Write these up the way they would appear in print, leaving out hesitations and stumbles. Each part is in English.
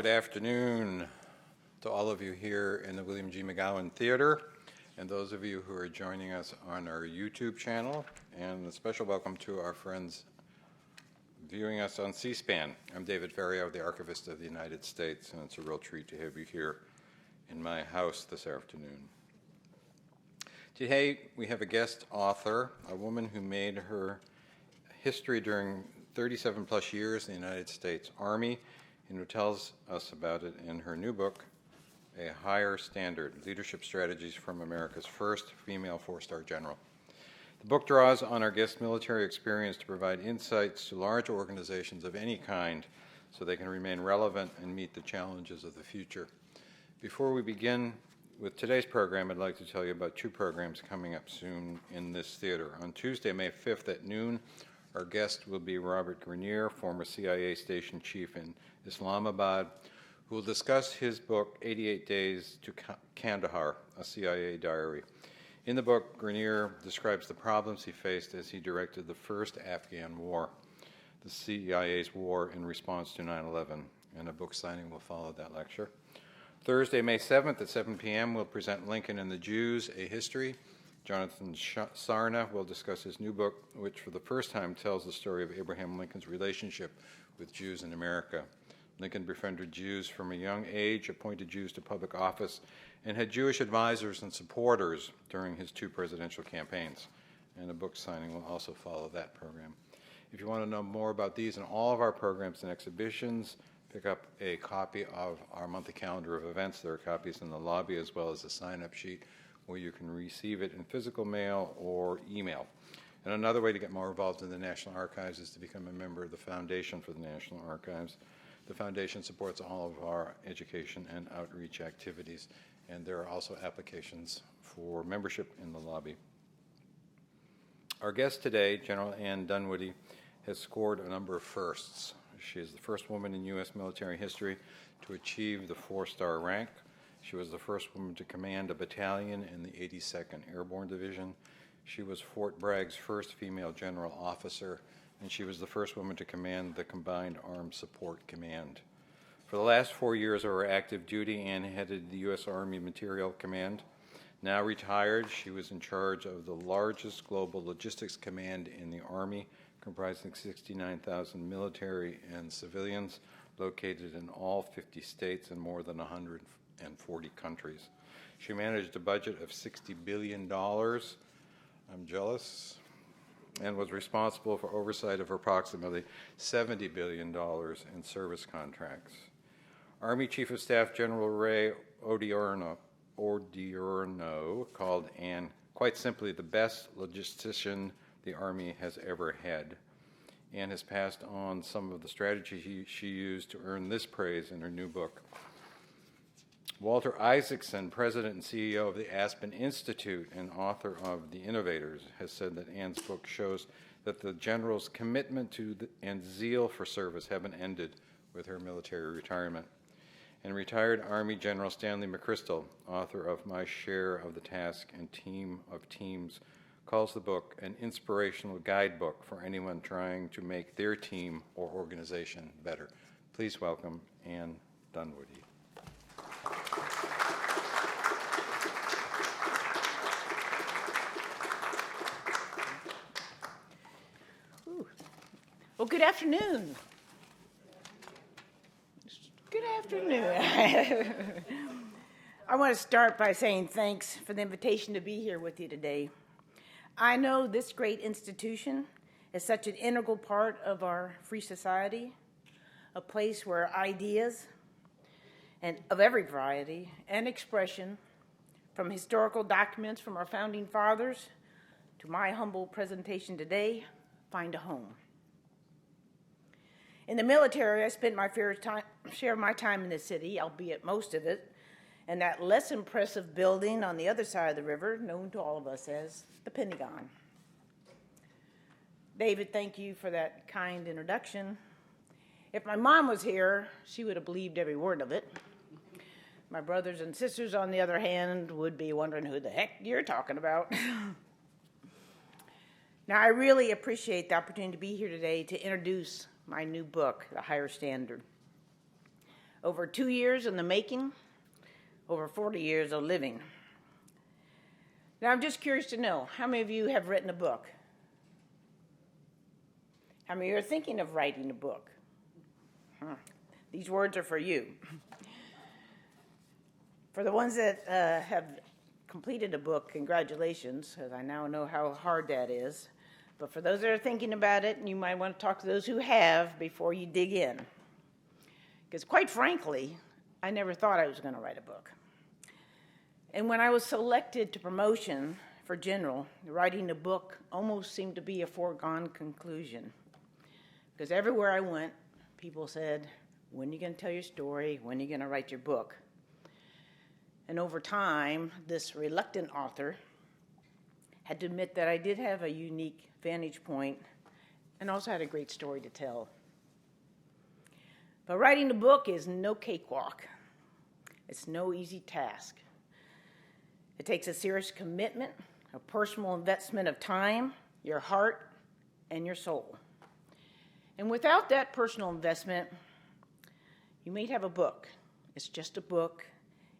Good afternoon to all of you here in the William G. McGowan Theater, and those of you who are joining us on our YouTube channel, and a special welcome to our friends viewing us on C-SPAN. I'm David Ferriero, the Archivist of the United States, and it's a real treat to have you here in my house this afternoon. Today we have a guest author, a woman who made her history during 37 plus years in the United States Army, and who tells us about it in her new book, A Higher Standard, Leadership Strategies from America's First Female Four-Star General. The book draws on our guest's military experience to provide insights to large organizations of any kind so they can remain relevant and meet the challenges of the future. Before we begin with today's program, I'd like to tell you about two programs coming up soon in this theater. On Tuesday, May 5th at noon, our guest will be Robert Grenier, former CIA station chief in Islamabad, who will discuss his book, 88 Days to Kandahar, a CIA diary. In the book, Grenier describes the problems he faced as he directed the first Afghan war, the CIA's war in response to 9/11, and a book signing will follow that lecture. Thursday, May 7th at 7 p.m., we'll present Lincoln and the Jews, A History. Jonathan Sarna will discuss his new book, which for the first time tells the story of Abraham Lincoln's relationship with Jews in America. Lincoln befriended Jews from a young age, appointed Jews to public office, and had Jewish advisors and supporters during his two presidential campaigns. And a book signing will also follow that program. If you want to know more about these and all of our programs and exhibitions, pick up a copy of our monthly calendar of events. There are copies in the lobby as well as a sign-up sheet where you can receive it in physical mail or email. And another way to get more involved in the National Archives is to become a member of the Foundation for the National Archives. The Foundation supports all of our education and outreach activities, and there are also applications for membership in the lobby. Our guest today, General Ann Dunwoody, has scored a number of firsts. She is the first woman in U.S. military history to achieve the four-star rank. She was the first woman to command a battalion in the 82nd Airborne Division. She was Fort Bragg's first female general officer, and she was the first woman to command the Combined Armed Support Command. For the last 4 years of her active duty, Ann headed the U.S. Army Materiel Command. Now retired, she was in charge of the largest global logistics command in the Army, comprising 69,000 military and civilians located in all 50 states and more than 140 countries. She managed a budget of $60 billion. I'm jealous. And was responsible for oversight of approximately $70 billion in service contracts. Army Chief of Staff General Ray Odierno called Ann, quite simply, the best logistician the Army has ever had. Ann has passed on some of the strategies she used to earn this praise in her new book. Walter Isaacson, president and CEO of the Aspen Institute and author of The Innovators, has said that Ann's book shows that the general's commitment to and zeal for service haven't ended with her military retirement. And retired Army General Stanley McChrystal, author of My Share of the Task and Team of Teams, calls the book an inspirational guidebook for anyone trying to make their team or organization better. Please welcome Ann Dunwoody. Well, good afternoon. Good afternoon. I want to start by saying thanks for the invitation to be here with you today. I know this great institution is such an integral part of our free society, a place where ideas and of every variety and expression, from historical documents from our founding fathers to my humble presentation today, find a home. In the military, I spent my share of my time in the city, albeit most of it, in that less impressive building on the other side of the river, known to all of us as the Pentagon. David, thank you for that kind introduction. If my mom was here, she would have believed every word of it. My brothers and sisters, on the other hand, would be wondering who the heck you're talking about. Now, I really appreciate the opportunity to be here today to introduce my new book, A Higher Standard. over 2 years in the making, over 40 years of living. Now, I'm just curious to know, how many of you have written a book? How many are thinking of writing a book? These words are for you. For the ones that have completed a book, congratulations, because I now know how hard that is. But for those that are thinking about it, you might want to talk to those who have before you dig in. Because quite frankly, I never thought I was going to write a book. And when I was selected to promotion for general, writing a book almost seemed to be a foregone conclusion. Because everywhere I went, people said, when are you going to tell your story? When are you going to write your book? And over time, this reluctant author had to admit that I did have a unique vantage point and also had a great story to tell. But writing a book is no cakewalk. It's no easy task. It takes a serious commitment, a personal investment of time, your heart, and your soul. And without that personal investment, you may have a book. It's just a book.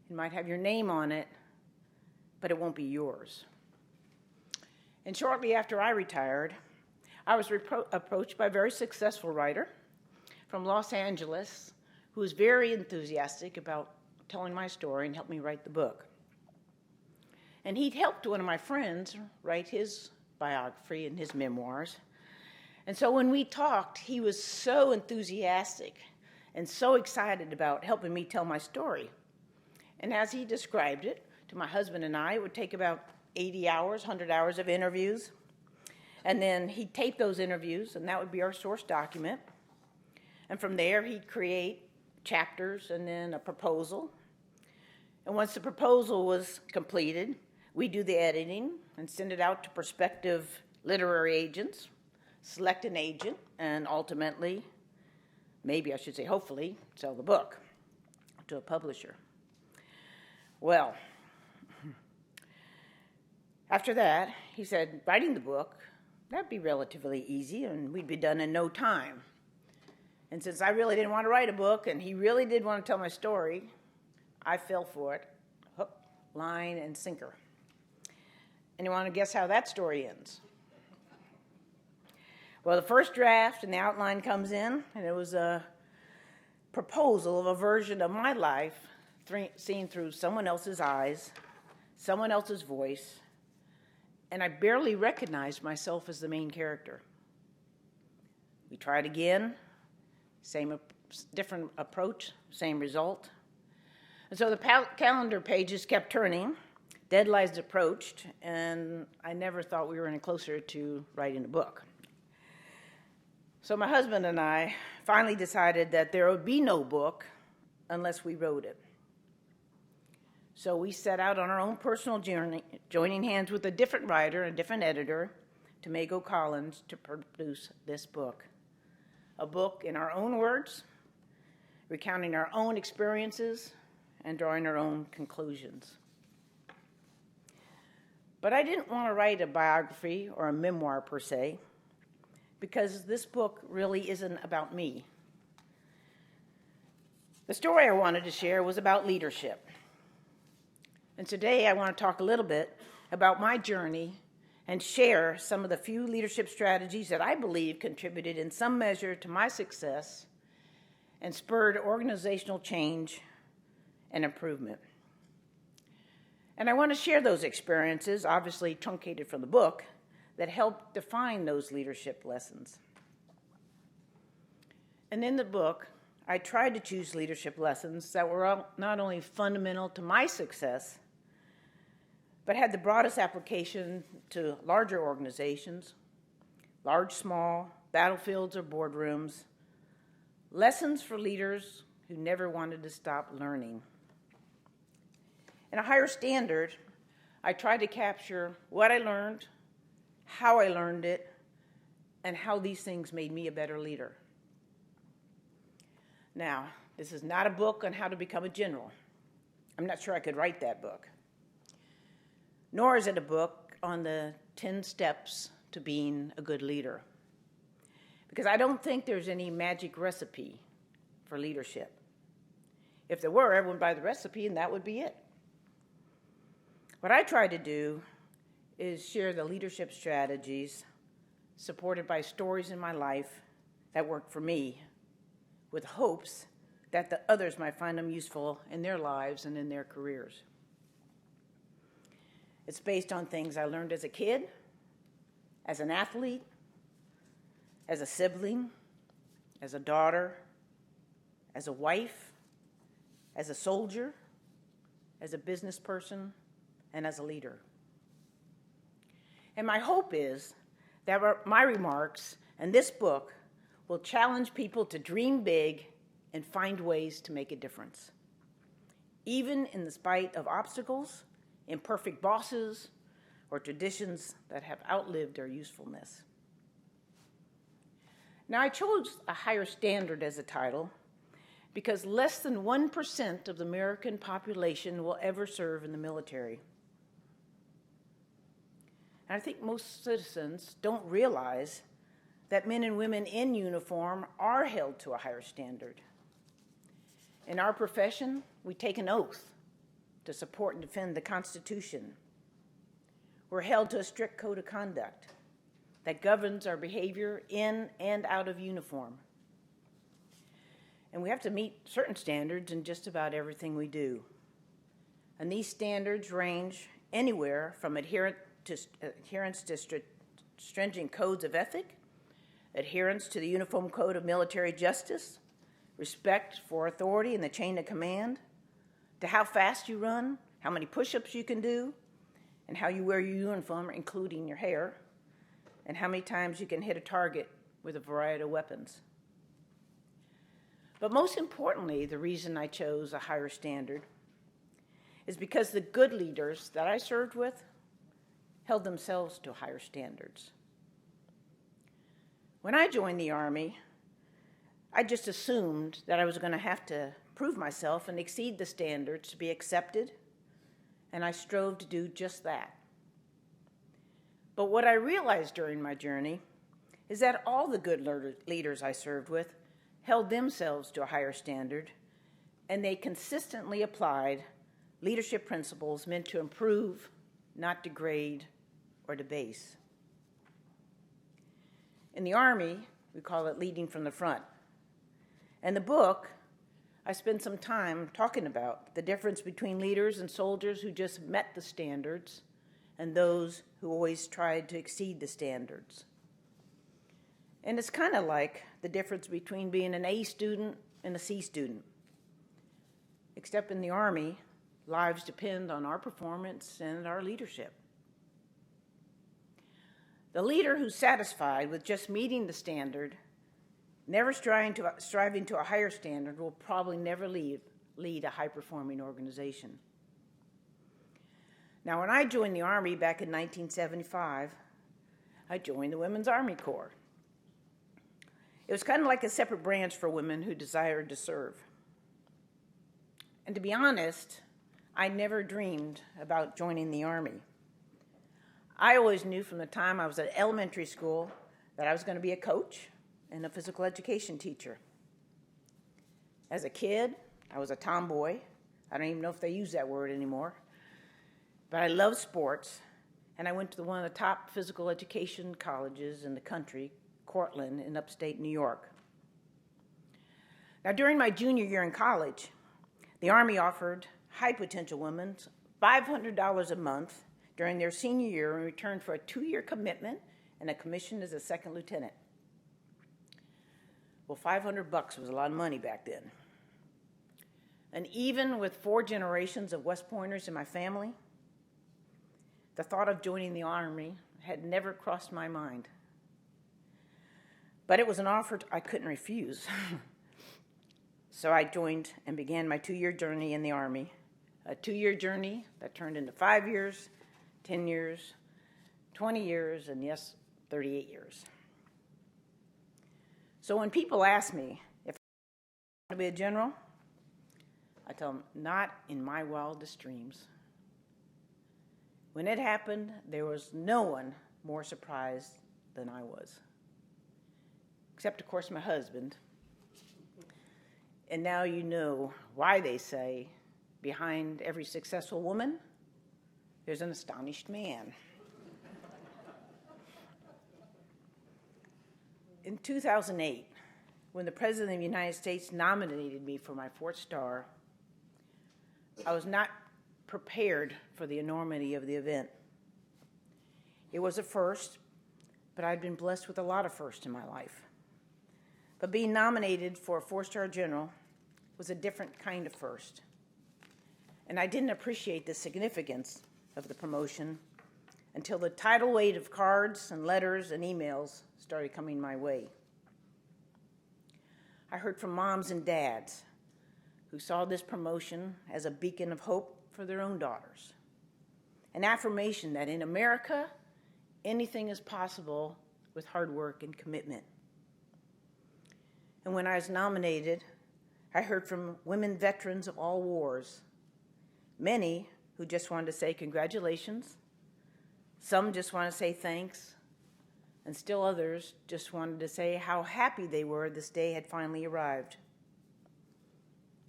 It might have your name on it, but it won't be yours. And shortly after I retired, I was approached by a very successful writer from Los Angeles who was very enthusiastic about telling my story and helped me write the book. And he'd helped one of my friends write his biography and his memoirs. And so when we talked, he was so enthusiastic and so excited about helping me tell my story. And as he described it to my husband and I, it would take about 80 hours, 100 hours of interviews. And then he'd tape those interviews, and that would be our source document. And from there, he'd create chapters and then a proposal. And once the proposal was completed, we'd do the editing and send it out to prospective literary agents, select an agent, and ultimately, maybe I should say hopefully, sell the book to a publisher. Well, after that, he said, writing the book, that'd be relatively easy, and we'd be done in no time. And since I really didn't want to write a book, and he really did want to tell my story, I fell for it, hook, line, and sinker. And you want to guess how that story ends? Well, the first draft and the outline comes in, and it was a proposal of a version of my life seen through someone else's eyes, someone else's voice, and I barely recognized myself as the main character. We tried again, different approach, same result. And so the calendar pages kept turning, deadlines approached, and I never thought we were any closer to writing a book. So my husband and I finally decided that there would be no book unless we wrote it. So we set out on our own personal journey, joining hands with a different writer and a different editor, Tomago Collins, to produce this book. A book in our own words, recounting our own experiences, and drawing our own conclusions. But I didn't want to write a biography or a memoir per se, because this book really isn't about me. The story I wanted to share was about leadership. And today I want to talk a little bit about my journey and share some of the few leadership strategies that I believe contributed in some measure to my success and spurred organizational change and improvement. And I want to share those experiences, obviously truncated from the book, that help define those leadership lessons. And in the book, I tried to choose leadership lessons that were not only fundamental to my success, but had the broadest application to larger organizations, large, small, battlefields or boardrooms, lessons for leaders who never wanted to stop learning. In a higher standard, I tried to capture what I learned, how I learned it, and how these things made me a better leader. Now, this is not a book on how to become a general. I'm not sure I could write that book. Nor is it a book on the 10 steps to being a good leader. Because I don't think there's any magic recipe for leadership. If there were, everyone would buy the recipe and that would be it. What I try to do is share the leadership strategies supported by stories in my life that work for me, with hopes that the others might find them useful in their lives and in their careers. It's based on things I learned as a kid, as an athlete, as a sibling, as a daughter, as a wife, as a soldier, as a business person, and as a leader. And my hope is that my remarks and this book will challenge people to dream big and find ways to make a difference, even in the spite of obstacles, imperfect bosses, or traditions that have outlived their usefulness. Now, I chose a higher standard as a title because less than 1% of the American population will ever serve in the military. And I think most citizens don't realize that men and women in uniform are held to a higher standard. In our profession, we take an oath to support and defend the Constitution. We're held to a strict code of conduct that governs our behavior in and out of uniform. And we have to meet certain standards in just about everything we do. And these standards range anywhere from adherence to stringent codes of ethic, adherence to the Uniform Code of Military Justice, respect for authority in the chain of command, to how fast you run, how many push-ups you can do, and how you wear your uniform, including your hair, and how many times you can hit a target with a variety of weapons. But most importantly, the reason I chose a higher standard is because the good leaders that I served with held themselves to higher standards. When I joined the Army, I just assumed that I was going to have to prove myself and exceed the standards to be accepted, and I strove to do just that. But what I realized during my journey is that all the good leaders I served with held themselves to a higher standard, and they consistently applied leadership principles meant to improve, not degrade or debase. In the Army, we call it leading from the front. In the book, I spend some time talking about the difference between leaders and soldiers who just met the standards and those who always tried to exceed the standards. And it's kind of like the difference between being an A student and a C student. Except in the Army, lives depend on our performance and our leadership. The leader who's satisfied with just meeting the standard, never striving to a higher standard, will probably never lead a high-performing organization. Now, when I joined the Army back in 1975, I joined the Women's Army Corps. It was kind of like a separate branch for women who desired to serve. And to be honest, I never dreamed about joining the Army. I always knew from the time I was at elementary school that I was going to be a coach and a physical education teacher. As a kid, I was a tomboy. I don't even know if they use that word anymore. But I loved sports, and I went to one of the top physical education colleges in the country, Cortland, in upstate New York. Now, during my junior year in college, the Army offered high-potential women $500 a month during their senior year in return for a 2-year commitment and a commission as a second lieutenant. Well, $500 was a lot of money back then. And even with 4 generations of West Pointers in my family, the thought of joining the Army had never crossed my mind. But it was an offer I couldn't refuse. So I joined and began my 2-year journey in the Army, a 2-year journey that turned into 5 years, 10 years, 20 years, and yes, 38 years. So when people ask me if I want to be a general, I tell them, not in my wildest dreams. When it happened, there was no one more surprised than I was. Except, of course, my husband. And now you know why they say, behind every successful woman, there's an astonished man. In 2008, when the President of the United States nominated me for my 4th star, I was not prepared for the enormity of the event. It was a first, but I'd been blessed with a lot of firsts in my life. But being nominated for a 4-star general was a different kind of first. And I didn't appreciate the significance of the promotion until the tidal wave of cards and letters and emails started coming my way. I heard from moms and dads who saw this promotion as a beacon of hope for their own daughters, an affirmation that in America, anything is possible with hard work and commitment. And when I was nominated, I heard from women veterans of all wars, many who just wanted to say congratulations, some just want to say thanks, and still others just wanted to say how happy they were this day had finally arrived.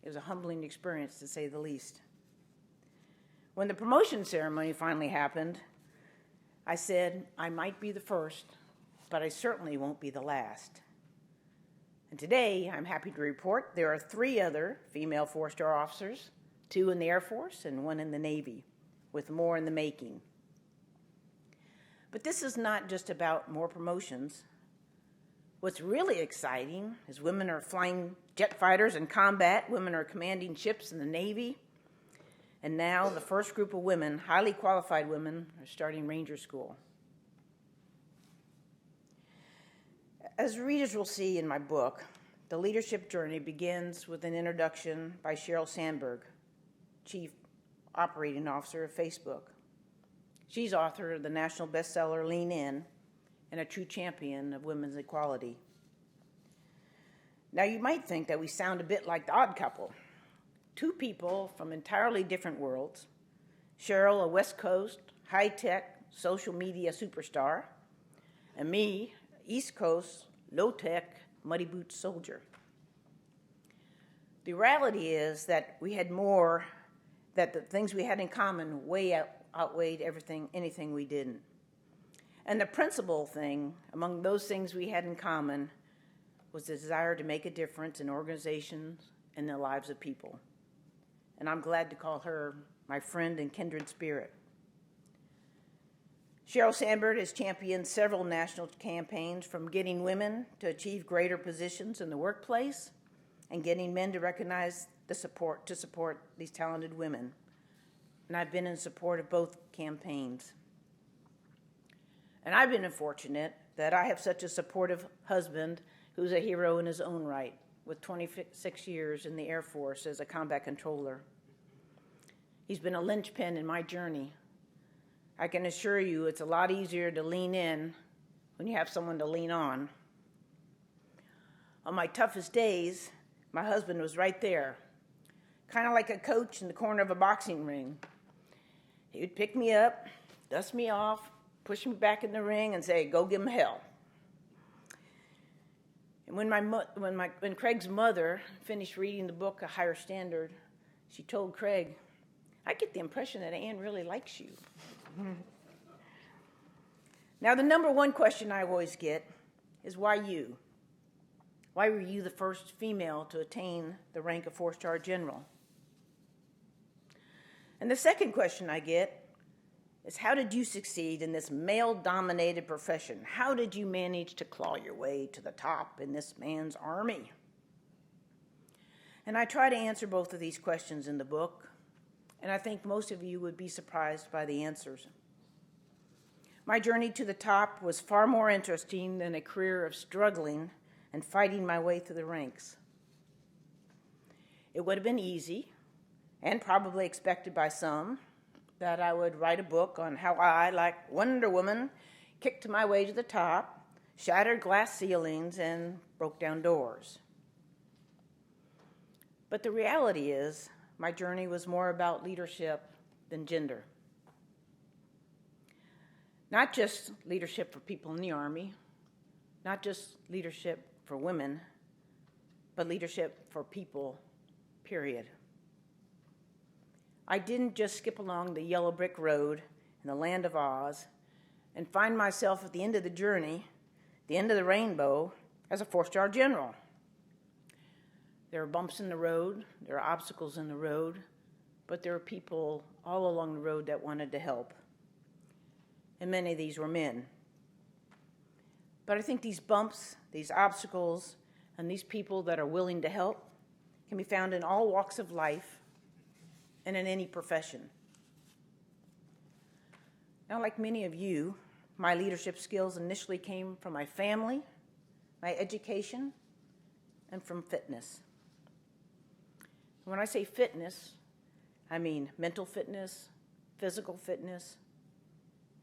It was a humbling experience, to say the least. When the promotion ceremony finally happened, I said, I might be the first, but I certainly won't be the last. And today, I'm happy to report there are 3 other female 4-star officers, 2 in the Air Force and 1 in the Navy, with more in the making. But this is not just about more promotions. What's really exciting is women are flying jet fighters in combat, women are commanding ships in the Navy, and now the first group of women, highly qualified women, are starting Ranger School. As readers will see in my book, the leadership journey begins with an introduction by Sheryl Sandberg, Chief Operating Officer of Facebook. She's author of the national bestseller Lean In and a true champion of women's equality. Now, you might think that we sound a bit like the Odd Couple, 2 people from entirely different worlds. Sheryl, a West Coast, high-tech, social media superstar, and me, East Coast, low-tech, muddy boots soldier. The reality is that we had more, that the things we had in common way outweighed anything we didn't. And the principal thing among those things we had in common was the desire to make a difference in organizations and the lives of people. And I'm glad to call her my friend and kindred spirit. Sheryl Sandberg has championed several national campaigns, from getting women to achieve greater positions in the workplace and getting men to recognize to support these talented women. And I've been in support of both campaigns. And I've been fortunate that I have such a supportive husband who's a hero in his own right, with 26 years in the Air Force as a combat controller. He's been a linchpin in my journey. I can assure you it's a lot easier to lean in when you have someone to lean on. On my toughest days, my husband was right there, kind of like a coach in the corner of a boxing ring. He would pick me up, dust me off, push me back in the ring, and say, "Go give him hell." And when Craig's mother finished reading the book, A Higher Standard, she told Craig, "I get the impression that Ann really likes you." Now, the number one question I always get is, why you? Why were you the first female to attain the rank of 4-star general? And the second question I get is, how did you succeed in this male-dominated profession? How did you manage to claw your way to the top in this man's army? And I try to answer both of these questions in the book, and I think most of you would be surprised by the answers. My journey to the top was far more interesting than a career of struggling and fighting my way through the ranks. It would have been easy, and probably expected by some, that I would write a book on how I, like Wonder Woman, kicked my way to the top, shattered glass ceilings, and broke down doors. But the reality is, my journey was more about leadership than gender. Not just leadership for people in the Army, not just leadership for women, but leadership for people, period. I didn't just skip along the yellow brick road in the land of Oz and find myself at the end of the journey, the end of the rainbow, as a 4-star general. There are bumps in the road, there are obstacles in the road, but there are people all along the road that wanted to help. And many of these were men. But I think these bumps, these obstacles, and these people that are willing to help can be found in all walks of life and in any profession. Now, like many of you, my leadership skills initially came from my family, my education, and from fitness. When I say fitness, I mean mental fitness, physical fitness,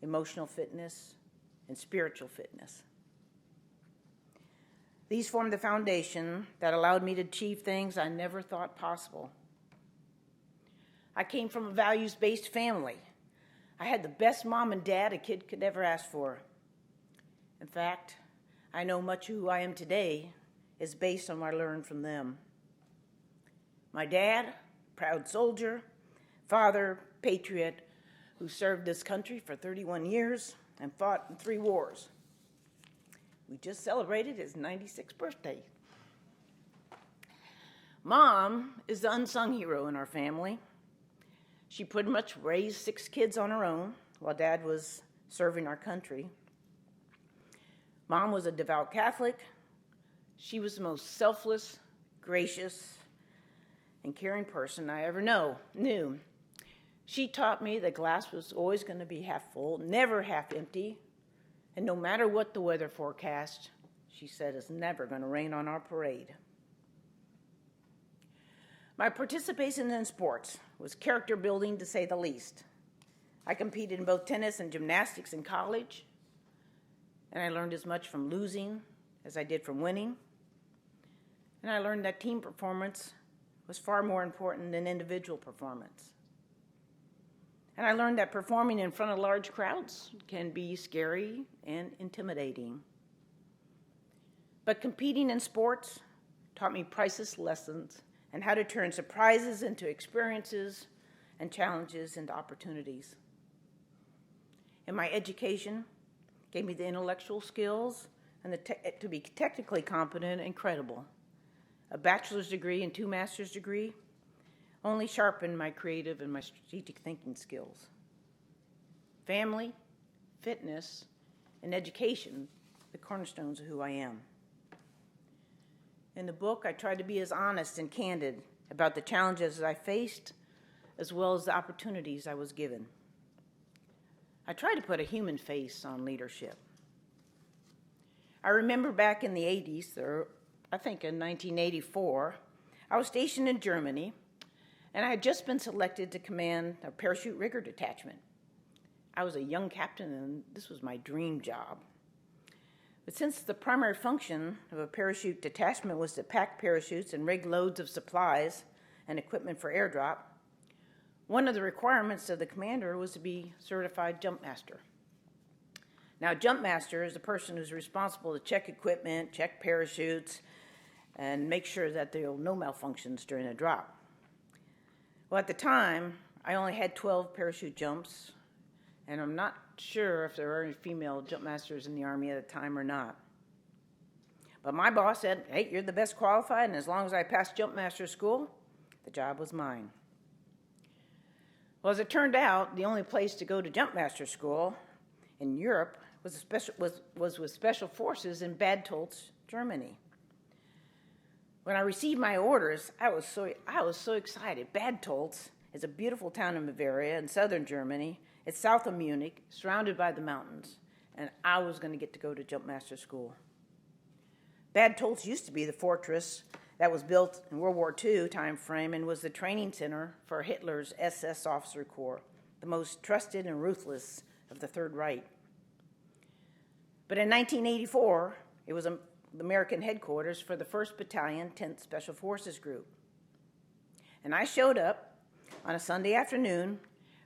emotional fitness, and spiritual fitness. These formed the foundation that allowed me to achieve things I never thought possible. I came from a values-based family. I had the best mom and dad a kid could ever ask for. In fact, I know much of who I am today is based on what I learned from them. My dad, proud soldier, father, patriot, who served this country for 31 years and fought in 3 wars. We just celebrated his 96th birthday. Mom is the unsung hero in our family. She pretty much raised 6 kids on her own while Dad was serving our country. Mom was a devout Catholic. She was the most selfless, gracious, and caring person I ever knew. She taught me the glass was always going to be half full, never half empty, and no matter what the weather forecast, she said it's never going to rain on our parade. My participation in sports was character building, to say the least. I competed in both tennis and gymnastics in college, and I learned as much from losing as I did from winning. And I learned that team performance was far more important than individual performance. And I learned that performing in front of large crowds can be scary and intimidating. But competing in sports taught me priceless lessons and how to turn surprises into experiences and challenges into opportunities. And my education gave me the intellectual skills and to be technically competent and credible. A bachelor's degree and 2 master's degrees only sharpened my creative and my strategic thinking skills. Family, fitness, and education, the cornerstones of who I am. In the book, I tried to be as honest and candid about the challenges I faced, as well as the opportunities I was given. I tried to put a human face on leadership. I remember back in the 80s, or I think in 1984, I was stationed in Germany, and I had just been selected to command a parachute rigger detachment. I was a young captain, and this was my dream job. But since the primary function of a parachute detachment was to pack parachutes and rig loads of supplies and equipment for airdrop, one of the requirements of the commander was to be certified jump master. Now, jump master is the person who's responsible to check equipment, check parachutes, and make sure that there are no malfunctions during a drop. Well, at the time, I only had 12 parachute jumps, and I'm not sure if there were any female jump masters in the Army at the time or not. But my boss said, hey, you're the best qualified, and as long as I passed jump master school, the job was mine. Well, as it turned out, the only place to go to jump master school in Europe was with special forces in Bad Tölz, Germany. When I received my orders, I was so excited. Bad Tölz is a beautiful town in Bavaria in southern Germany. It's south of Munich, surrounded by the mountains, and I was going to get to go to jump master school. Bad Tölz used to be the fortress that was built in World War II time frame and was the training center for Hitler's SS officer corps, the most trusted and ruthless of the Third Reich. But in 1984, it was the American headquarters for the 1st Battalion, 10th Special Forces Group. And I showed up on a Sunday afternoon,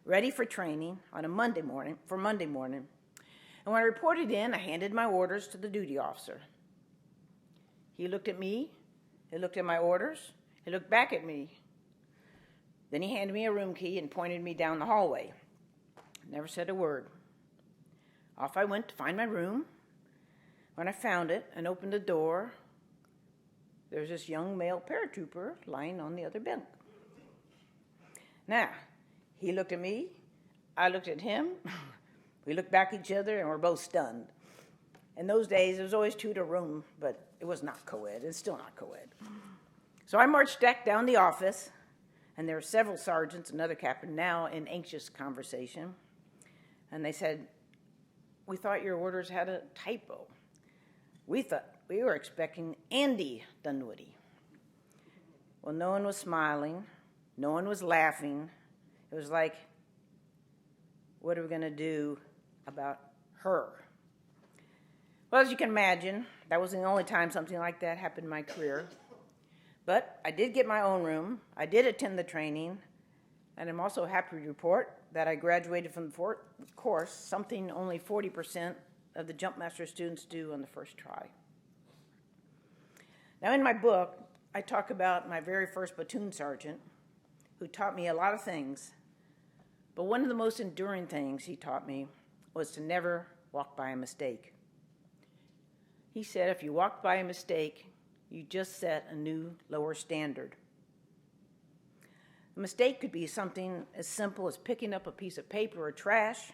ready for training on Monday morning. And when I reported in, I handed my orders to the duty officer. He looked at me He looked at my orders. He looked back at me. Then he handed me a room key and pointed me down the hallway. Never said a word. Off I went to find my room. When I found it and opened the door, there was this young male paratrooper lying on the other bunk. Now, he looked at me. I looked at him. We looked back at each other, and we're both stunned. In those days, it was always two to a room, but it was not co-ed. It's still not co-ed. So I marched back down the office, and there were several sergeants and another captain now in anxious conversation. And they said, "We thought your orders had a typo. We were expecting Andy Dunwoody." Well, no one was smiling. No one was laughing. It was like, what are we going to do about her? Well, as you can imagine, that wasn't the only time something like that happened in my career. But I did get my own room. I did attend the training. And I'm also happy to report that I graduated from the course, something only 40% of the Jumpmaster students do on the first try. Now, in my book, I talk about my very first platoon sergeant, who taught me a lot of things. But one of the most enduring things he taught me was to never walk by a mistake. He said, if you walk by a mistake, you just set a new, lower standard. A mistake could be something as simple as picking up a piece of paper or trash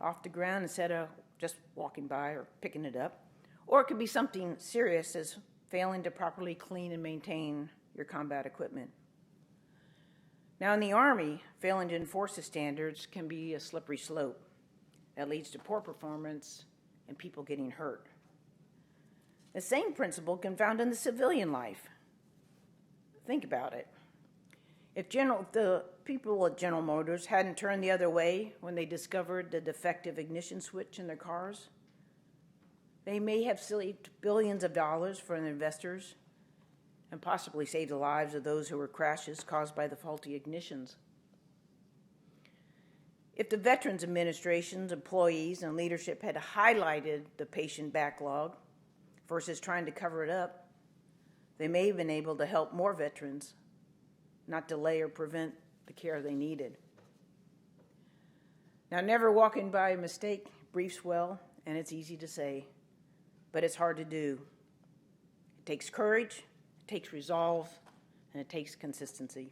off the ground instead of just walking by or picking it up. Or it could be something serious as failing to properly clean and maintain your combat equipment. Now, in the Army, failing to enforce the standards can be a slippery slope that leads to poor performance and people getting hurt. The same principle can be found in the civilian life. Think about it. If the people at General Motors hadn't turned the other way when they discovered the defective ignition switch in their cars, they may have saved billions of dollars for their investors and possibly saved the lives of those who were crashes caused by the faulty ignitions. If the Veterans Administration's employees and leadership had highlighted the patient backlog versus trying to cover it up, they may have been able to help more veterans, not delay or prevent the care they needed. Now, never walking by a mistake briefs well, and it's easy to say, but it's hard to do. It takes courage, it takes resolve, and it takes consistency.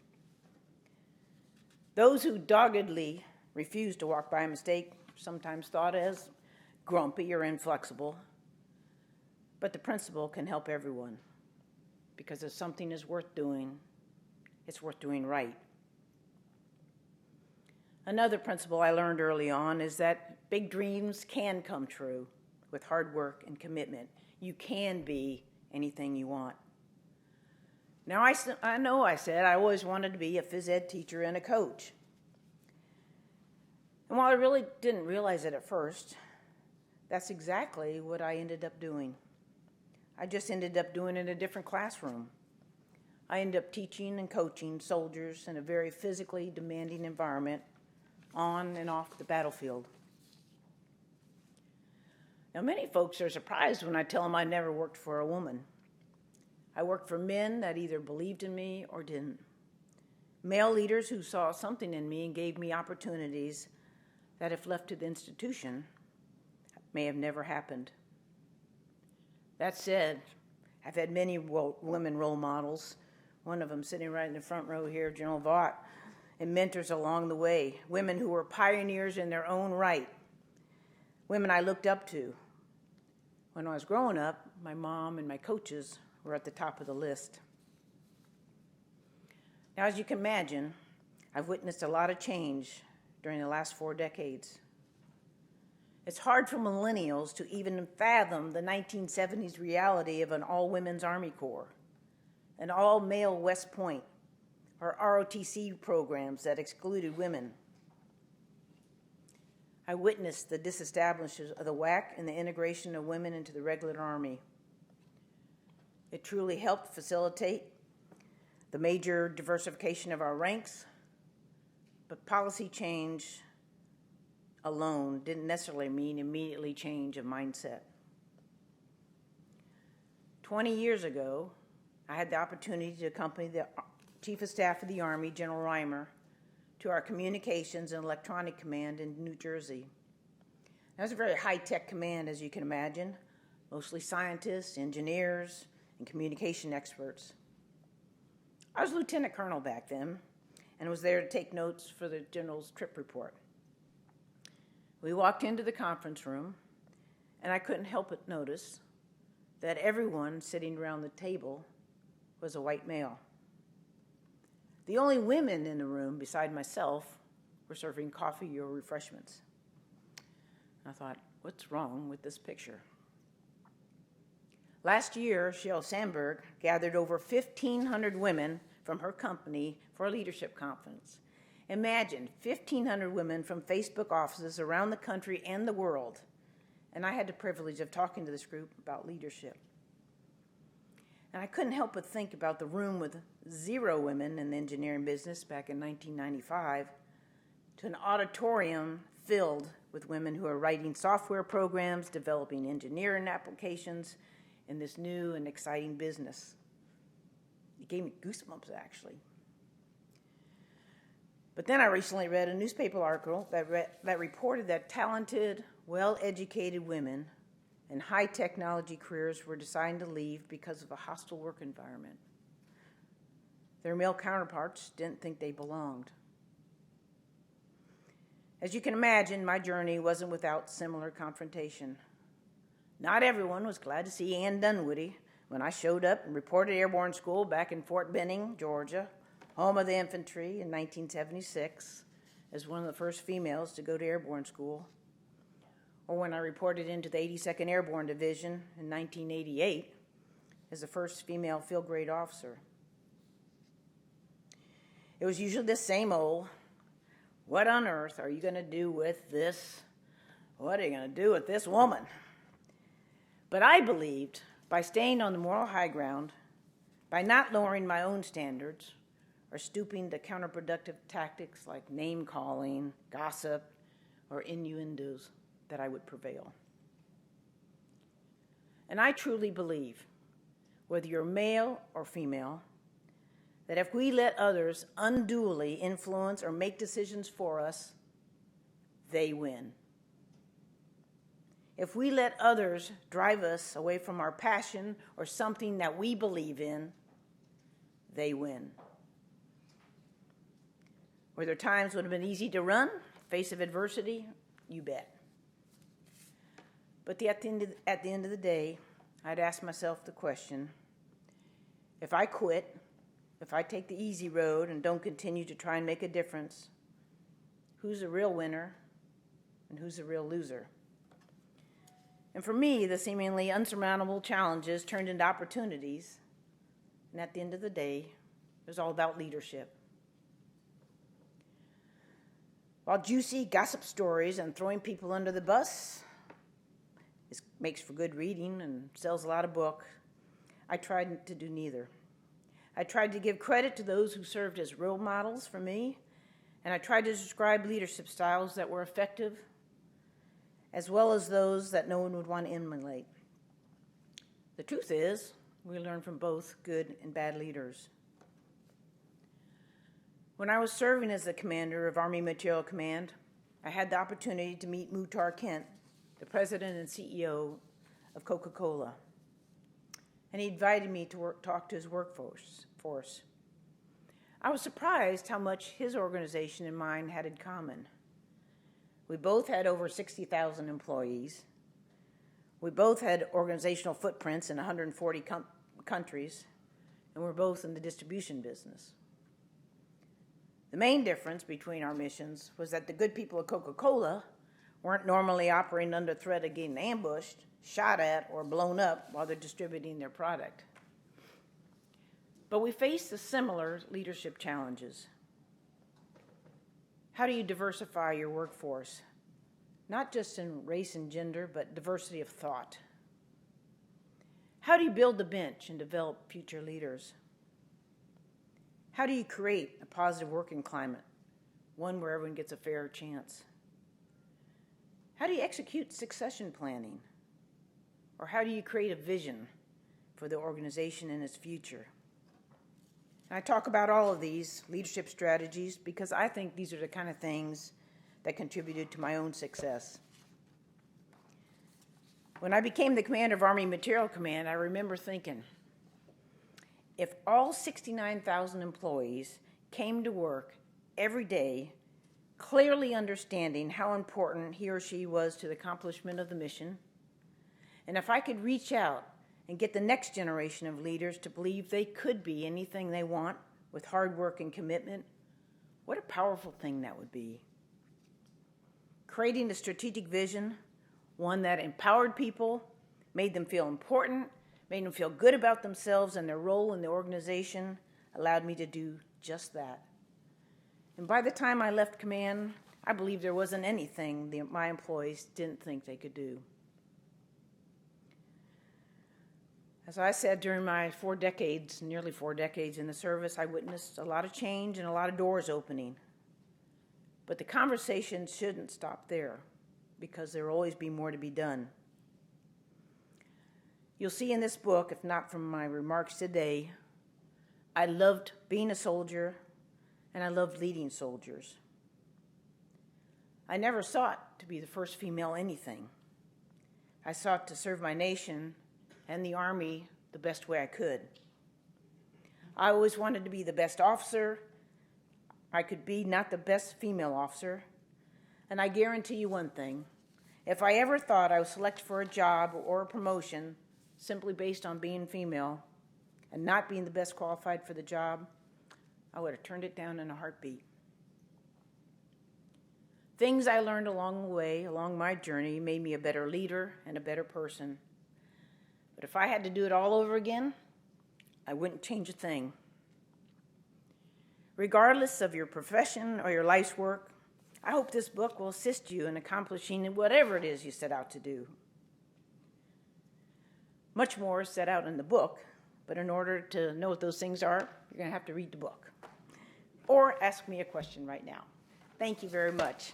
Those who doggedly refuse to walk by a mistake are sometimes thought as grumpy or inflexible, but the principle can help everyone, because if something is worth doing, it's worth doing right. Another principle I learned early on is that big dreams can come true with hard work and commitment. You can be anything you want. Now, I know I said I always wanted to be a phys ed teacher and a coach. And while I really didn't realize it at first, that's exactly what I ended up doing. I just ended up doing it in a different classroom. I ended up teaching and coaching soldiers in a very physically demanding environment on and off the battlefield. Now, many folks are surprised when I tell them I never worked for a woman. I worked for men that either believed in me or didn't. Male leaders who saw something in me and gave me opportunities that, if left to the institution, may have never happened. That said, I've had many women role models, one of them sitting right in the front row here, General Vaught, and mentors along the way, women who were pioneers in their own right, women I looked up to. When I was growing up, my mom and my coaches were at the top of the list. Now, as you can imagine, I've witnessed a lot of change during the last 4 decades. It's hard for millennials to even fathom the 1970s reality of an all-women's Army Corps, an all-male West Point, or ROTC programs that excluded women. I witnessed the disestablishment of the WAC and the integration of women into the regular Army. It truly helped facilitate the major diversification of our ranks, but policy change alone didn't necessarily mean immediately change of mindset. 20 years ago, I had the opportunity to accompany the Chief of Staff of the Army, General Reimer, to our Communications and Electronic Command in New Jersey. That was a very high-tech command, as you can imagine, mostly scientists, engineers, and communication experts. I was Lieutenant Colonel back then and was there to take notes for the General's trip report. We walked into the conference room, and I couldn't help but notice that everyone sitting around the table was a white male. The only women in the room, beside myself, were serving coffee or refreshments. I thought, what's wrong with this picture? Last year, Sheryl Sandberg gathered over 1,500 women from her company for a leadership conference. Imagine 1,500 women from Facebook offices around the country and the world. And I had the privilege of talking to this group about leadership. And I couldn't help but think about the room with 0 women in the engineering business back in 1995 to an auditorium filled with women who are writing software programs, developing engineering applications in this new and exciting business. It gave me goosebumps, actually. But then I recently read a newspaper article that reported that talented, well-educated women in high technology careers were deciding to leave because of a hostile work environment. Their male counterparts didn't think they belonged. As you can imagine, my journey wasn't without similar confrontation. Not everyone was glad to see Ann Dunwoody when I showed up and reported airborne school back in Fort Benning, Georgia, home of the infantry in 1976, as one of the first females to go to airborne school, or when I reported into the 82nd Airborne Division in 1988 as the first female field grade officer. It was usually the same old, what on earth are you going to do with this? What are you going to do with this woman? But I believed by staying on the moral high ground, by not lowering my own standards, or stooping to counterproductive tactics like name-calling, gossip, or innuendos, that I would prevail. And I truly believe, whether you're male or female, that if we let others unduly influence or make decisions for us, they win. If we let others drive us away from our passion or something that we believe in, they win. Were there times when it would have been easy to run, face of adversity? You bet. But at the end of the day, I'd ask myself the question, if I quit, if I take the easy road and don't continue to try and make a difference, who's a real winner and who's a real loser? And for me, the seemingly unsurmountable challenges turned into opportunities. And at the end of the day, it was all about leadership. While juicy gossip stories and throwing people under the bus makes for good reading and sells a lot of books, I tried to do neither. I tried to give credit to those who served as role models for me, and I tried to describe leadership styles that were effective, as well as those that no one would want to emulate. The truth is, we learn from both good and bad leaders. When I was serving as the commander of Army Materiel Command, I had the opportunity to meet Muhtar Kent, the president and CEO of Coca-Cola. And he invited me to talk to his workforce. I was surprised how much his organization and mine had in common. We both had over 60,000 employees. We both had organizational footprints in 140 countries, and we're both in the distribution business. The main difference between our missions was that the good people of Coca-Cola weren't normally operating under threat of getting ambushed, shot at, or blown up while they're distributing their product. But we faced the similar leadership challenges. How do you diversify your workforce? Not just in race and gender, but diversity of thought. How do you build the bench and develop future leaders? How do you create a positive working climate, one where everyone gets a fair chance? How do you execute succession planning? Or how do you create a vision for the organization and its future? I talk about all of these leadership strategies because I think these are the kind of things that contributed to my own success. When I became the commander of Army Material Command, I remember thinking, if all 69,000 employees came to work every day clearly understanding how important he or she was to the accomplishment of the mission, and if I could reach out and get the next generation of leaders to believe they could be anything they want with hard work and commitment, what a powerful thing that would be. Creating a strategic vision, one that empowered people, made them feel important, made them feel good about themselves and their role in the organization, allowed me to do just that. And by the time I left command, I believe there wasn't anything my employees didn't think they could do. As I said, during my nearly 4 decades in the service, I witnessed a lot of change and a lot of doors opening. But the conversation shouldn't stop there, because there will always be more to be done. You'll see in this book, if not from my remarks today, I loved being a soldier, and I loved leading soldiers. I never sought to be the first female anything. I sought to serve my nation and the Army the best way I could. I always wanted to be the best officer I could be, not the best female officer. And I guarantee you one thing, if I ever thought I was selected for a job or a promotion simply based on being female and not being the best qualified for the job, I would have turned it down in a heartbeat. Things I learned along the way, along my journey, made me a better leader and a better person. But if I had to do it all over again, I wouldn't change a thing. Regardless of your profession or your life's work, I hope this book will assist you in accomplishing whatever it is you set out to do. Much more is set out in the book, but in order to know what those things are, you're going to have to read the book. Or ask me a question right now. Thank you very much.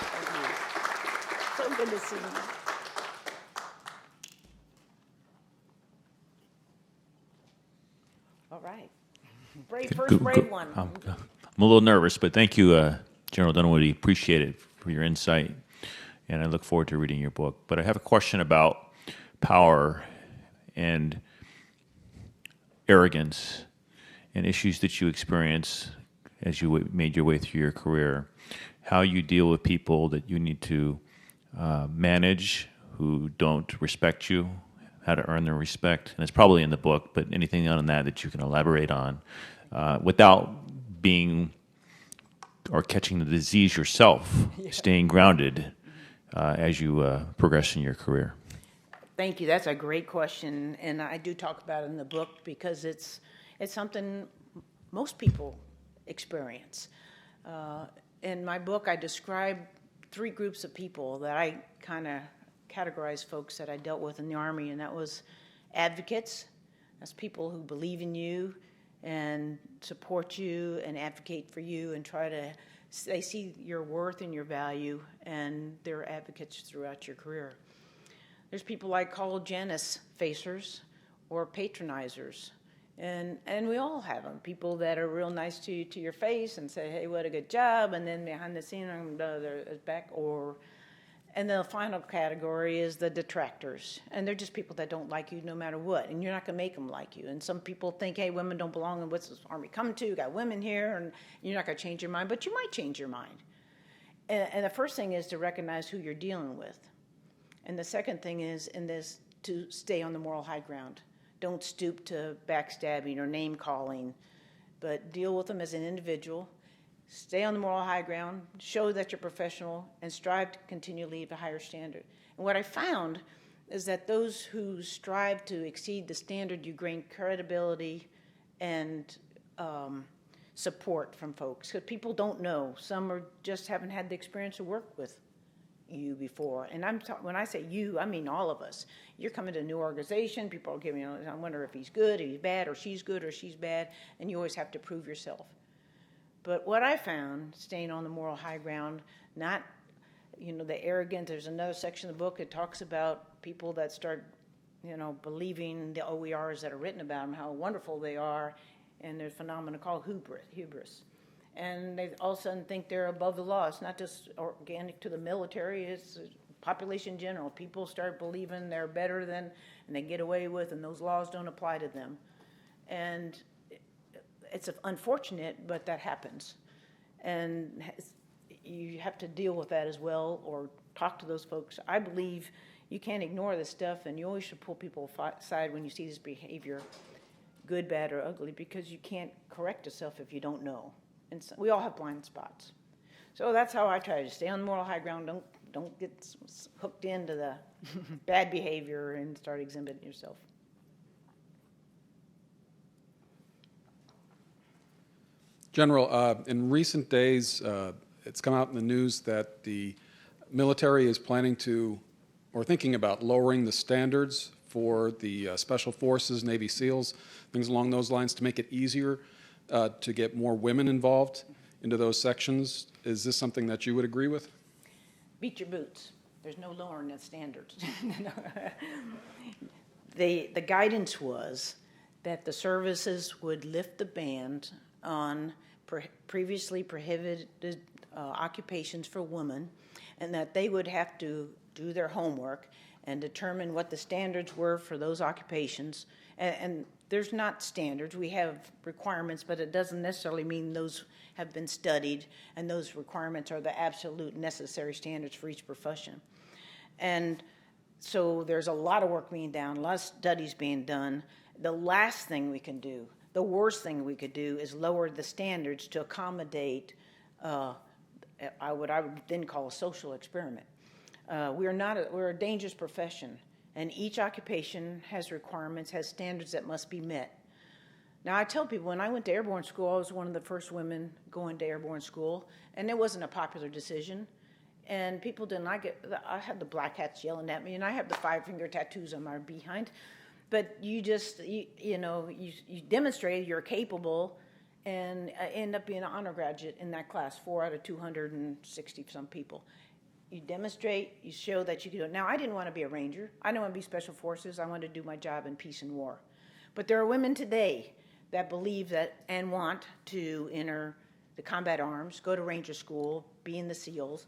Thank you. So good to see you. All right. Brave one. I'm a little nervous, but thank you, General Dunwoody. Appreciate it for your insight, and I look forward to reading your book. But I have a question about power and arrogance and issues that you experience as you made your way through your career, how you deal with people that you need to manage who don't respect you, how to earn their respect. And it's probably in the book, but anything on that you can elaborate on without being or catching the disease yourself, staying grounded as you progress in your career. Thank you. That's a great question, and I do talk about it in the book because it's something most people experience. In my book, I describe 3 groups of people that I kind of categorize folks that I dealt with in the Army, and that was advocates. That's people who believe in you and support you and advocate for you and they see your worth and your value, and they're advocates throughout your career. There's people I call Janus facers or patronizers. And we all have them. People that are real nice to you to your face and say, hey, what a good job, and then behind the scene, they're back. And the final category is the detractors. And they're just people that don't like you no matter what, and you're not going to make them like you. And some people think, hey, women don't belong, and what's this Army come to? You got women here, and you're not going to change your mind, but you might change your mind. And the first thing is to recognize who you're dealing with. And the second thing is to stay on the moral high ground. Don't stoop to backstabbing or name calling, but deal with them as an individual. Stay on the moral high ground, show that you're professional, and strive to continually to a higher standard. And what I found is that those who strive to exceed the standard, you gain credibility and support from folks. Because people don't know. Some just haven't had the experience to work with you before. And when I say you, I mean all of us. You're coming to a new organization, people are giving you, I wonder if he's good, or he's bad, or she's good, or she's bad, and you always have to prove yourself. But what I found, staying on the moral high ground, not, the arrogant, there's another section of the book that talks about people that start believing the OERs that are written about them, how wonderful they are, and there's a phenomenon called hubris. And they all of a sudden think they're above the law. It's not just organic to the military, it's population in general. People start believing they're better than, and they get away with, and those laws don't apply to them. And it's unfortunate, but that happens. And you have to deal with that as well, or talk to those folks. I believe you can't ignore this stuff, and you always should pull people aside when you see this behavior, good, bad, or ugly, because you can't correct yourself if you don't know. And so we all have blind spots. So that's how I try to stay on the moral high ground. Don't get hooked into the bad behavior and start exhibiting yourself. General, in recent days, it's come out in the news that the military is planning to, or thinking about lowering the standards for the Special Forces, Navy SEALs, things along those lines, to make it easier to get more women involved into those sections. Is this something that you would agree with? Beat your boots. There's no lowering the standards. The guidance was that the services would lift the ban on previously prohibited occupations for women, and that they would have to do their homework and determine what the standards were for those occupations. And there's not standards. We have requirements, but it doesn't necessarily mean those have been studied, and those requirements are the absolute necessary standards for each profession. And so there's a lot of work being done, a lot of studies being done. The last thing we can do, the worst thing we could do, is lower the standards to accommodate what I would then call a social experiment. We're a dangerous profession, and each occupation has requirements, has standards that must be met. Now, I tell people, when I went to airborne school, I was one of the first women going to airborne school, and it wasn't a popular decision. And people didn't like it. I had the black hats yelling at me, and I have the 5-finger tattoos on my behind. But you demonstrated you're capable, and end up being an honor graduate in that class, 4 out of 260-some people. You demonstrate, you show that you can do it. Now, I didn't want to be a ranger. I didn't want to be special forces. I wanted to do my job in peace and war. But there are women today that believe that and want to enter the combat arms, go to ranger school, be in the SEALs.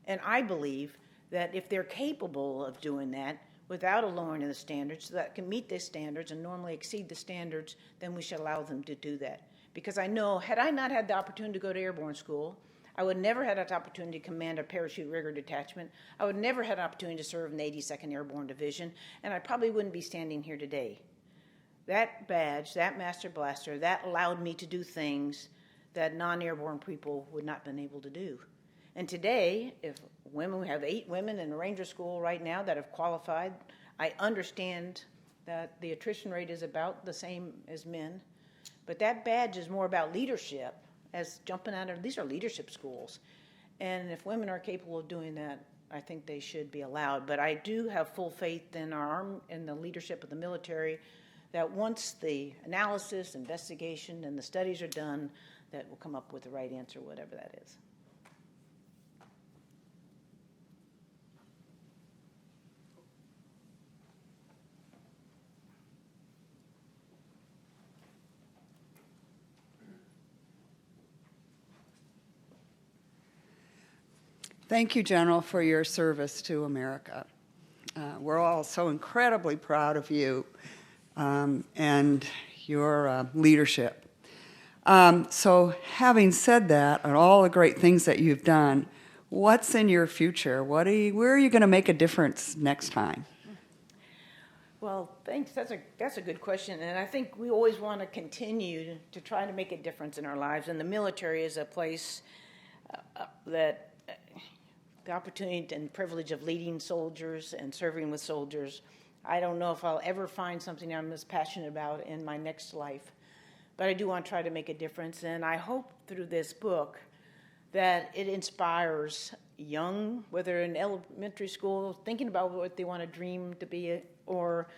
And I believe that if they're capable of doing that without a lowering of the standards, so that can meet the standards and normally exceed the standards, then we should allow them to do that. Because I know, had I not had the opportunity to go to airborne school, I would never have had the opportunity to command a parachute rigger detachment. I would never have the opportunity to serve in the 82nd Airborne Division, and I probably wouldn't be standing here today. That badge, that Master Blaster, that allowed me to do things that non-airborne people would not have been able to do. And today, if women, we have 8 women in the Ranger School right now that have qualified. I understand that the attrition rate is about the same as men, but that badge is more about leadership, as jumping out of, these are leadership schools. And if women are capable of doing that, I think they should be allowed. But I do have full faith in in the leadership of the military, that once the analysis, investigation, and the studies are done, that will come up with the right answer, whatever that is. Thank you, General, for your service to America. We're all so incredibly proud of you and your leadership. So having said that, and all the great things that you've done, what's in your future? Where are you going to make a difference next time? Well, thanks. That's a good question, and I think we always want to continue to try to make a difference in our lives, and the military is a place that the opportunity and privilege of leading soldiers and serving with soldiers. I don't know if I'll ever find something I'm as passionate about in my next life, but I do want to try to make a difference, and I hope through this book that it inspires young, whether in elementary school, thinking about what they want to dream to be, or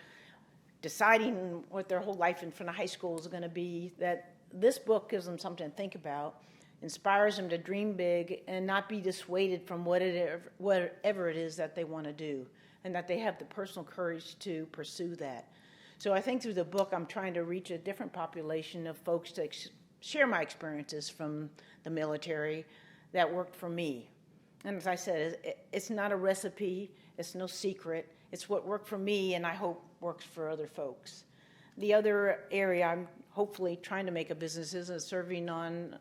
deciding what their whole life in front of high school is going to be, that this book gives them something to think about, inspires them to dream big and not be dissuaded from whatever it is that they want to do. and that they have the personal courage to pursue that. So I think through the book, I'm trying to reach a different population of folks to share my experiences from the military that worked for me. And as I said, it's not a recipe, it's no secret, it's what worked for me and I hope works for other folks. The other area I'm hopefully trying to make a business is serving on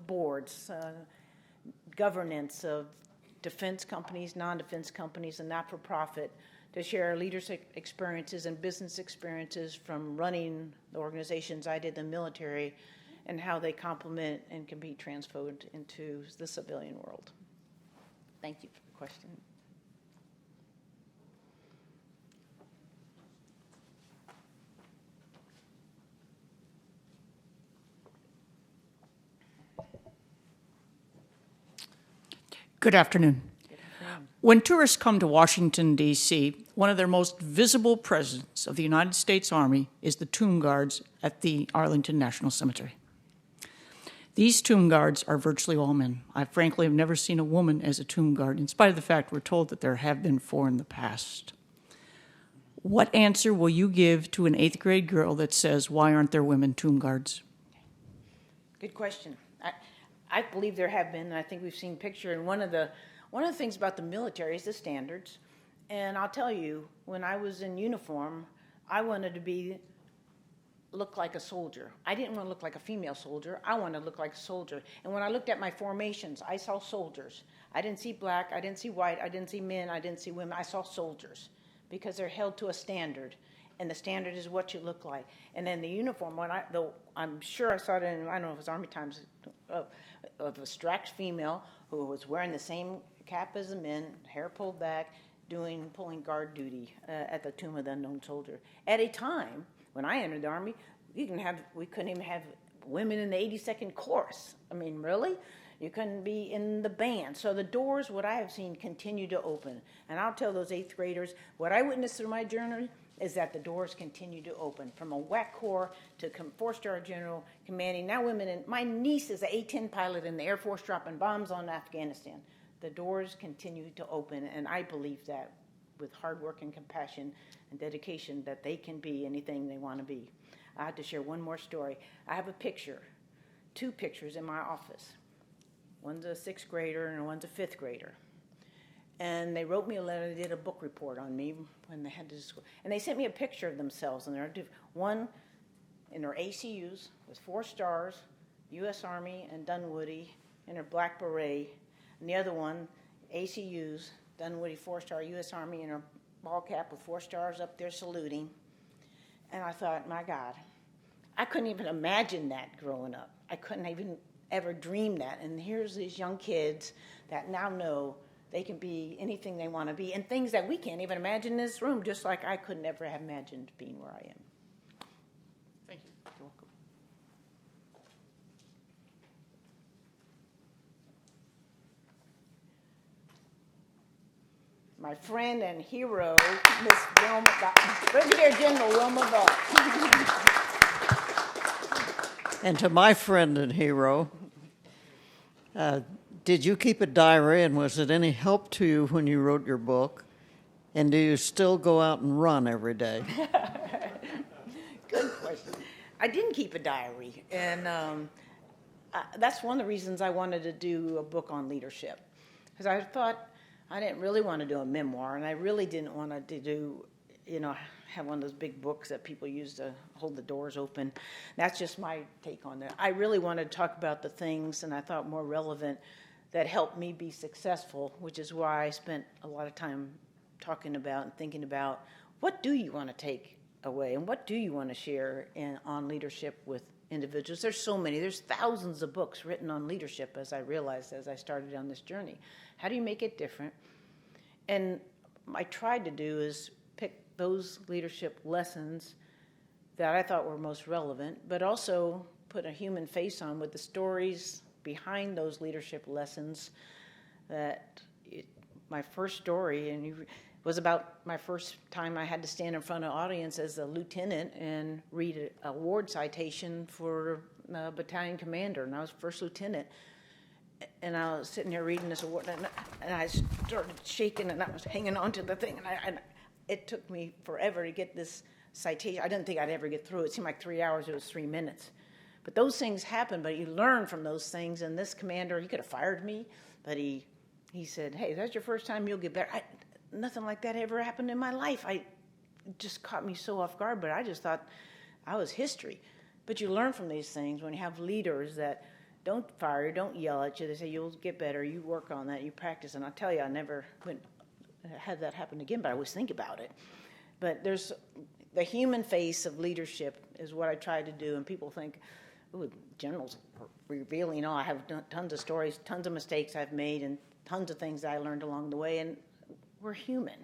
boards, governance of defense companies, non-defense companies, and not-for-profit to share leadership experiences and business experiences from running the organizations I did in the military and how they complement and can be transferred into the civilian world. Thank you for the question. Good afternoon. When tourists come to Washington, D.C., one of their most visible presence of the United States Army is the tomb guards at the Arlington National Cemetery. These tomb guards are virtually all men. I frankly have never seen a woman as a tomb guard, in spite of the fact we're told that there have been 4 in the past. What answer will you give to an 8th grade girl that says, why aren't there women tomb guards? Good question. I believe there have been, and I think we've seen picture, and one of the things about the military is the standards. And I'll tell you, when I was in uniform, I wanted to look like a soldier. I didn't want to look like a female soldier. I wanted to look like a soldier. And when I looked at my formations, I saw soldiers. I didn't see black, I didn't see white, I didn't see men, I didn't see women. I saw soldiers because they're held to a standard. And the standard is what you look like. And then the uniform, I'm sure I saw it in, I don't know if it was Army Times, of a strapped female who was wearing the same cap as the men, hair pulled back, pulling guard duty at the Tomb of the Unknown Soldier. At a time when I entered the Army, we couldn't even have women in the 82nd Chorus. I mean, really? You couldn't be in the band. So the doors, what I have seen, continue to open. And I'll tell those 8th graders, what I witnessed through my journey is that the doors continue to open, from a WAC Corps to 4-star general commanding. Now women, and my niece is an A-10 pilot in the Air Force dropping bombs on Afghanistan. The doors continue to open, and I believe that with hard work and compassion and dedication that they can be anything they want to be. I have to share one more story. I have 2 pictures in my office. One's a 6th grader and one's a 5th grader. And they wrote me a letter. They did a book report on me when they had to school. And they sent me a picture of themselves. And one in their ACUs with 4 stars, U.S. Army and Dunwoody, in her black beret. And the other one, ACUs, Dunwoody 4-star, U.S. Army, in her ball cap with 4 stars up there saluting. And I thought, my God, I couldn't even imagine that growing up. I couldn't even ever dream that. And here's these young kids that now know they can be anything they want to be, and things that we can't even imagine in this room, just like I could never have imagined being where I am. Thank you. You're welcome. My friend and hero, Miss Brigadier General Wilma Bell. And to my friend and hero, did you keep a diary, and was it any help to you when you wrote your book? And do you still go out and run every day? Good question. I didn't keep a diary, and that's one of the reasons I wanted to do a book on leadership, because I thought I didn't really want to do a memoir, and I really didn't want to do, have one of those big books that people use to hold the doors open. That's just my take on that. I really wanted to talk about the things, and I thought more relevant, that helped me be successful, which is why I spent a lot of time talking about and thinking about what do you want to take away and what do you want to share on leadership with individuals. There's so many. There's thousands of books written on leadership, as I realized as I started on this journey. How do you make it different? And I tried to do is pick those leadership lessons that I thought were most relevant, but also put a human face on with the stories behind those leadership lessons. My first story was about my first time I had to stand in front of an audience as a lieutenant and read an award citation for a battalion commander, and I was first lieutenant. And I was sitting here reading this award, and I started shaking, and I was hanging on to the thing, and it took me forever to get this citation. I didn't think I'd ever get through it. It seemed like 3 hours, it was 3 minutes. But those things happen, but you learn from those things. And this commander, he could have fired me, but he said, hey, that's your first time, you'll get better. Nothing like that ever happened in my life. It just caught me so off guard, but I just thought I was history. But you learn from these things when you have leaders that don't fire you, don't yell at you. They say, you'll get better, you work on that, you practice. And I'll tell you, I never had that happen again, but I always think about it. But there's the human face of leadership is what I try to do, and people think, ooh, generals are revealing. I have tons of stories, tons of mistakes I've made, and tons of things I learned along the way, and we're human.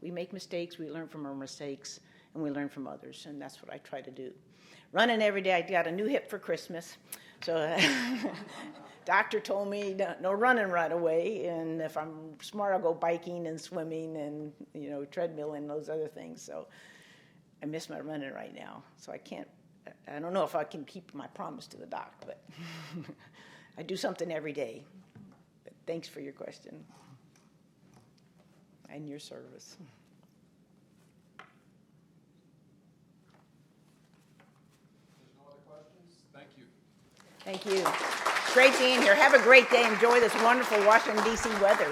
We make mistakes, we learn from our mistakes, and we learn from others, and that's what I try to do. Running every day. I got a new hip for Christmas, so doctor told me no running right away, and if I'm smart, I'll go biking and swimming and treadmill and those other things. So I miss my running right now, so I don't know if I can keep my promise to the doc, but I do something every day. But thanks for your question and your service. Thank you. Great being here. Have a great day. Enjoy this wonderful Washington, D.C. weather.